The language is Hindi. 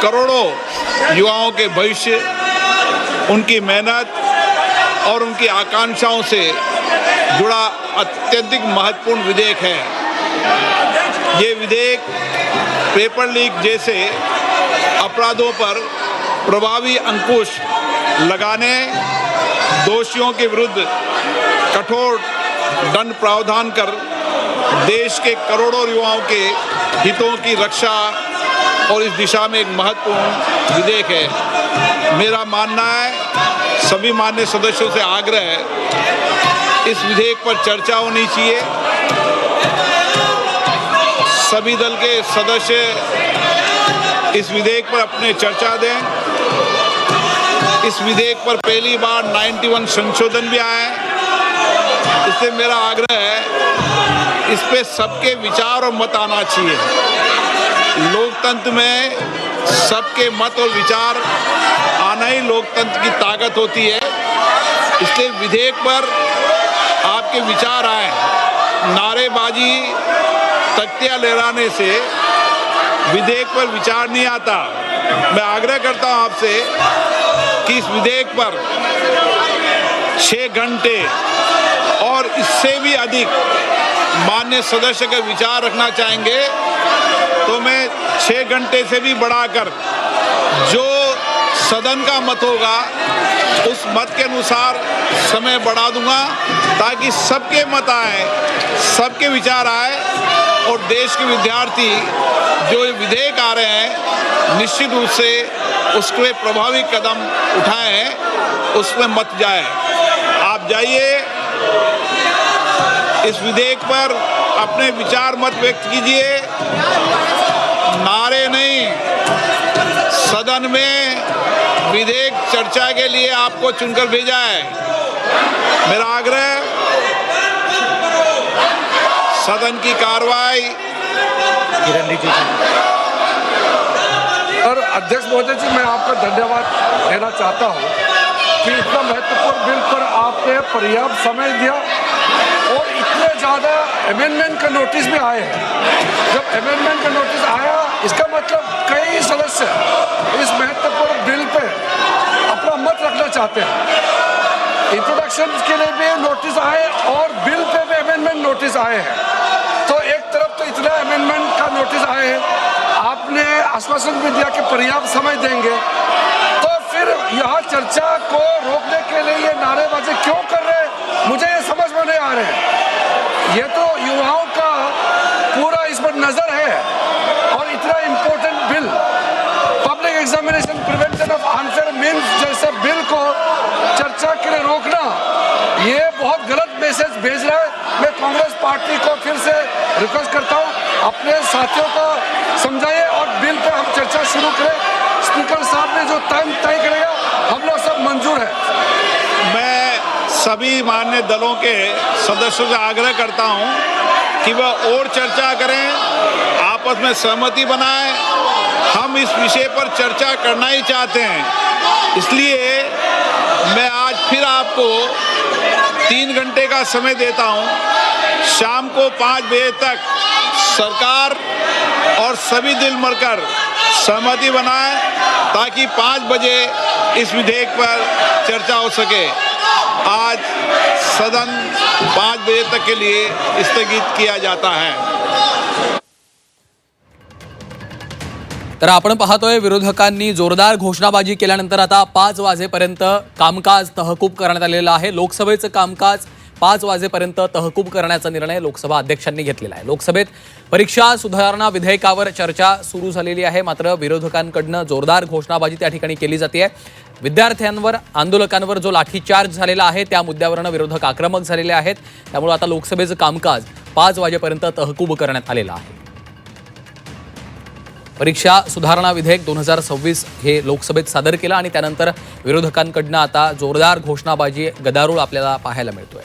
करोड़ों युवाओं के भविष्य, उनकी मेहनत और उनकी आकांक्षाओं से जुड़ा अत्यधिक महत्वपूर्ण विधेयक है। ये विधेयक पेपर लीक जैसे अपराधों पर प्रभावी अंकुश लगाने, दोषियों के विरुद्ध कठोर दंड प्रावधान कर देश के करोड़ों युवाओं के हितों की रक्षा और इस दिशा में एक महत्वपूर्ण विधेयक है। मेरा मानना है, सभी माननीय सदस्यों से आग्रह है, इस विधेयक पर चर्चा होनी चाहिए। सभी दल के सदस्य इस विधेयक पर अपने चर्चा दें। इस विधेयक पर पहली बार 91 संशोधन भी आए हैं, इसलिए मेरा आग्रह है, इस पे सबके विचार और मत आना चाहिए। लोकतंत्र में सबके मत और विचार आना ही लोकतंत्र की ताकत होती है। इसलिए विधेयक पर आपके विचार आए। नारेबाजी, तख्तियां लहराने से विधेयक पर विचार नहीं आता। मैं आग्रह करता हूं आपसे कि इस विधेयक पर 6 घंटे और इससे भी अधिक माननीय सदस्य का विचार रखना चाहेंगे तो मैं 6 घंटे से भी बढ़ाकर जो सदन का मत होगा उस मत के अनुसार समय बढ़ा दूंगा, ताकि सबके मत आए, सबके विचार आए और देश के विद्यार्थी जो विधेयक आ रहे हैं निश्चित रूप से उसके प्रभावी कदम उठाएं, उसमें मत जाए। आप जाइए, इस विधेयक पर अपने विचार मत व्यक्त कीजिए। नारे नहीं, सदन में विधेयक चर्चा के लिए आपको चुनकर भेजा है। मेरा आग्रह, सदन की कार्रवाई। और अध्यक्ष महोदय जी, मैं आपका धन्यवाद देना चाहता हूं कि इतना महत्वपूर्ण बिल पर आपने पर्याप्त समय दिया और इतने ज़्यादा अमेंडमेंट का नोटिस भी आए हैं। जब अमेंडमेंट का नोटिस आया, इसका मतलब कई सदस्य इस महत्वपूर्ण बिल पे अपना मत रखना चाहते हैं। इंट्रोडक्शन के लिए भी नोटिस आए और बिल पे भी अमेंडमेंट नोटिस आए हैं। तो एक तरफ तो इतना अमेंडमेंट का नोटिस आए हैं, आपने आश्वासन भी दिया कि पर्याप्त समय देंगे, तो फिर यहाँ चर्चा को रोकने के लिए ये नारेबाजी क्यों कर रहे हैं, मुझे ये समझ में नहीं आ रहे हैं। ये तो युवाओं का पूरा इस पर नजर है और इतना important bill, public examination prevention of unfair means जैसे बिल को चर्चा के लिए रोकना, ये बहुत गलत मैसेज भेज रहा है। मैं कांग्रेस पार्टी को फिर से रिक्वेस्ट करता हूँ, अपने साथियों को समझाइए और बिल पे हम चर्चा शुरू करें। स्पीकर साहब ने जो टाइम तय करेगा, हम लोग सब मंजूर है। मैं सभी माननीय दलों के सदस्यों से आग्रह करता हूं कि वह और चर्चा करें, आपस में सहमति बनाएं। हम इस विषय पर चर्चा करना ही चाहते हैं, इसलिए मैं आज फिर आपको 3 घंटे का समय देता हूं। शाम को 5 बजे तक सरकार और सभी दिल मरकर सहमति बनाएं, ताकि 5 बजे इस विधेयक पर चर्चा हो सके। आज सदन 5 बजे तक के लिए स्थगित किया जाता है। तर आपण पाहतोय, विरोधकांनी जोरदार घोषणाबाजी केल्यानंतर आता 5 वाजेपर्यंत कामकाज तहकूब करण्यात आलेलं आहे। लोकसभेचं कामकाज 5 वाजेपर्यंत तहकूब करण्याचा निर्णय लोकसभा अध्यक्षांनी घेतलेला आहे। लोकसभेत परीक्षा सुधारणा विधेयकावर चर्चा सुरू झालेली आहे, मात्र विरोधकांकडून जोरदार घोषणाबाजी त्या ठिकाणी केली जाते। विद्यार्थ्यांवर, आंदोलकांवर जो लाठीचार्ज झालेला आहे त्या मुद्द्यावरून विरोधक आक्रमक झालेले आहेत। त्यामुळे आता लोकसभेचं कामकाज 5 वाजेपर्यंत तहकूब करण्यात आलेलं आहे। परीक्षा सुधारणा विधेयक 2026 हे लोकसभेत सादर केलं आणि त्यानंतर विरोधकांकडून आता जोरदार घोषणाबाजी, गदारोळ आपल्याला पाहायला मिळतोय।